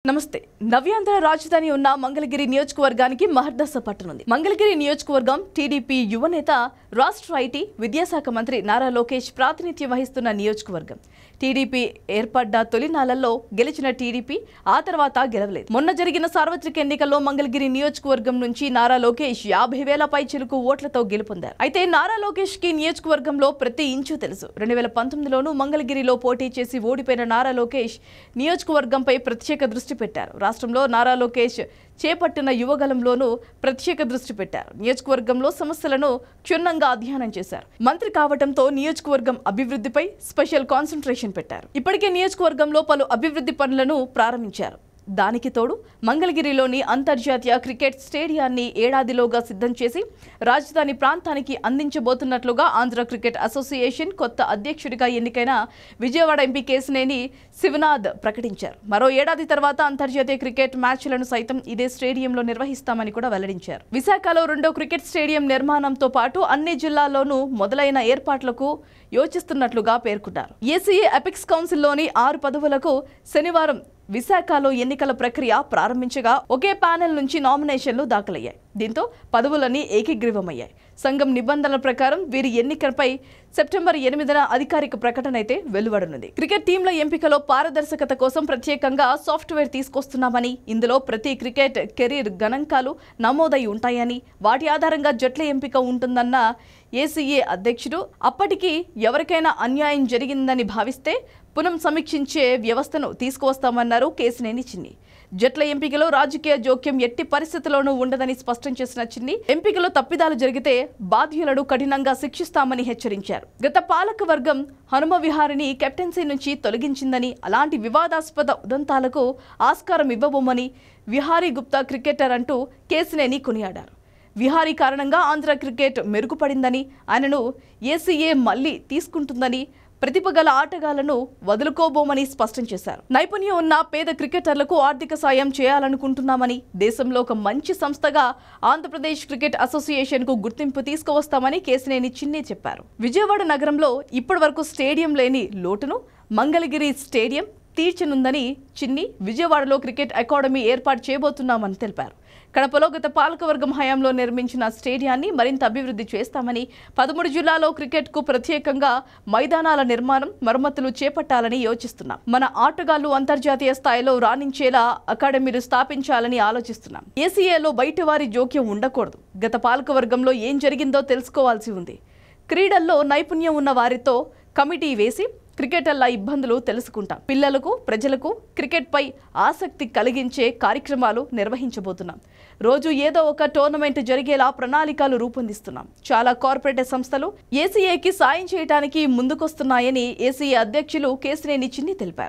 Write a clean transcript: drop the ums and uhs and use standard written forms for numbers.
నమస్తే. నవ్యాంధ్ర రాజధాని ఉన్న మంగళగిరి నియోజకవర్గానికి మహర్దశ పట్టనుంది. మంగళగిరి నియోజకవర్గం టీడీపీ యువనేత, రాష్ట్ర ఐటీ, విద్యాశాఖ మంత్రి నారా లోకేష్ ప్రాతినిధ్యం వహిస్తున్న నియోజకవర్గం. టీడీపీ ఏర్పడ్డ తొలినాళ్లలో గెలిచిన టీడీపీ ఆ తర్వాత గెలవలేదు. మొన్న జరిగిన సార్వత్రిక ఎన్నికల్లో మంగళగిరి నియోజకవర్గం నుంచి నారా లోకేష్ 50,000 పైచిలుకు ఓట్లతో గెలుపొందారు. అయితే నారా లోకేష్ కి నియోజకవర్గంలో ప్రతి ఇంచు తెలుసు. 2019లోనూ మంగళగిరిలో పోటీ చేసి ఓడిపోయిన నారా లోకేష్ నియోజకవర్గంపై ప్రత్యేక దృష్టి పెట్టారు. రాష్ట్రంలో నారా లోకేష్ చేపట్టిన యువగలంలోనూ ప్రత్యేక దృష్టి పెట్టారు. నియోజకవర్గంలో సమస్యలను క్షుణ్ణంగా అధ్యయనం చేశారు. మంత్రి కావడంతో నియోజకవర్గం అభివృద్ధిపై స్పెషల్ కాన్సంట్రేషన్ పెట్టారు. ఇప్పటికే నియోజకవర్గంలో పలు అభివృద్ధి పనులను ప్రారంభించారు. దానికి తోడు మంగళగిరిలోని అంతర్జాతీయ క్రికెట్ స్టేడియాన్ని ఏడాదిలోగా సిద్ధం చేసి రాజధాని ప్రాంతానికి అందించబోతున్నట్లుగా ఆంధ్ర క్రికెట్ అసోసియేషన్ కొత్త అధ్యక్షుడిగా ఎన్నికైన విజయవాడ ఎంపీ కేశినేని శివనాథ్ ప్రకటించారు. మరో ఏడాది తర్వాత అంతర్జాతీయ క్రికెట్ మ్యాచ్లను సైతం ఇదే స్టేడియంలో నిర్వహిస్తామని కూడా వెల్లడించారు. విశాఖలో రెండో క్రికెట్ స్టేడియం నిర్మాణంతో పాటు అన్ని జిల్లాల్లోనూ మొదలైన ఏర్పాట్లకు యోచిస్తున్నట్లుగా పేర్కొన్నారు. ఏసీఏ అపెక్స్ కౌన్సిల్లోని 6 పదవులకు శనివారం విశాఖలో ఎన్నికల ప్రక్రియ ప్రారంభించగా ఒకే ప్యానెల్ నుంచి నామినేషన్లు దాఖలయ్యాయి. దీంతో పదవులన్నీ ఏకీగ్రీవమయ్యాయి. సంఘం నిబంధనల ప్రకారం వీరి ఎన్నికలపై సెప్టెంబర్ 8న అధికారిక ప్రకటన అయితే వెలువడనుంది. క్రికెట్ టీంల ఎంపికలో పారదర్శకత కోసం ప్రత్యేకంగా సాఫ్ట్వేర్ తీసుకొస్తున్నామని, ఇందులో ప్రతి క్రికెట్ కెరీర్ గణాంకాలు నమోదై ఉంటాయని, వాటి ఆధారంగా జట్ల ఎంపిక ఉంటుందన్న ఏసీఏ అధ్యక్షుడు, అప్పటికి ఎవరికైనా అన్యాయం జరిగిందని భావిస్తే పునః సమీక్షించే వ్యవస్థను తీసుకువస్తామన్నారు కేశినేని చిన్ని. జట్ల ఎంపికలో రాజకీయ జోక్యం ఎట్టి పరిస్థితుల్లోనూ ఉండదని స్పష్టం చేసిన చిన్ని, ఎంపికలో తప్పిదాలు జరిగితే బాధ్యులను కఠినంగా శిక్షిస్తామని హెచ్చరించారు. గత పాలక వర్గం హనుమ విహారిని కెప్టెన్సీ నుంచి తొలగించిందని, అలాంటి వివాదాస్పద ఉదంతాలకు ఆస్కారం ఇవ్వబోమని విహారీ గుప్తా క్రికెటర్ అంటూ కేశినేని కొనియాడారు. విహారీ కారణంగా ఆంధ్ర క్రికెట్ మెరుగుపడిందని, ఆయనను ఏసీఏ మళ్లీ తీసుకుంటుందని, ప్రతిభ గల ఆటగాళ్లను వదులుకోబోమని స్పష్టం చేశారు. నైపుణ్యం ఉన్న పేద క్రికెటర్లకు ఆర్థిక సాయం చేయాలనుకుంటున్నామని, దేశంలో ఒక మంచి సంస్థగా ఆంధ్రప్రదేశ్ క్రికెట్ అసోసియేషన్ కు గుర్తింపు తీసుకువస్తామని కేశినేని చిన్ని చెప్పారు. విజయవాడ నగరంలో ఇప్పటివరకు స్టేడియం లేని లోటును మంగళగిరి స్టేడియం తీర్చనుందని చిన్ని, విజయవాడలో క్రికెట్ అకాడమీ ఏర్పాటు చేయబోతున్నామని తెలిపారు. కడపలో గత పాలకవర్గం హయాంలో నిర్మించిన స్టేడియాన్ని మరింత అభివృద్ధి చేస్తామని, 13 జిల్లాల్లో క్రికెట్కు ప్రత్యేకంగా మైదానాల నిర్మాణం, మరమ్మతులు చేపట్టాలని యోచిస్తున్నాం. మన ఆటగాళ్లు అంతర్జాతీయ స్థాయిలో రాణించేలా అకాడమీలు స్థాపించాలని ఆలోచిస్తున్నాం. ఏసీఏలో బయటవారి జోక్యం ఉండకూడదు. గత పాలకవర్గంలో ఏం జరిగిందో తెలుసుకోవాల్సి ఉంది. క్రీడల్లో నైపుణ్యం ఉన్న వారితో కమిటీ వేసి క్రికెటర్ల ఇబ్బందులు తెలుసుకుంటాం. పిల్లలకు, ప్రజలకు క్రికెట్పై ఆసక్తి కలిగించే కార్యక్రమాలు నిర్వహించబోతున్నాం. రోజు ఏదో ఒక టోర్నమెంట్ జరిగేలా ప్రణాళికలు రూపొందిస్తున్నాం. చాలా కార్పొరేట్ సంస్థలు ఏసీఏకి సాయం చేయడానికి ముందుకొస్తున్నాయని ఏసీఏ అధ్యక్షులు కేశినేని చిన్ని తెలిపారు.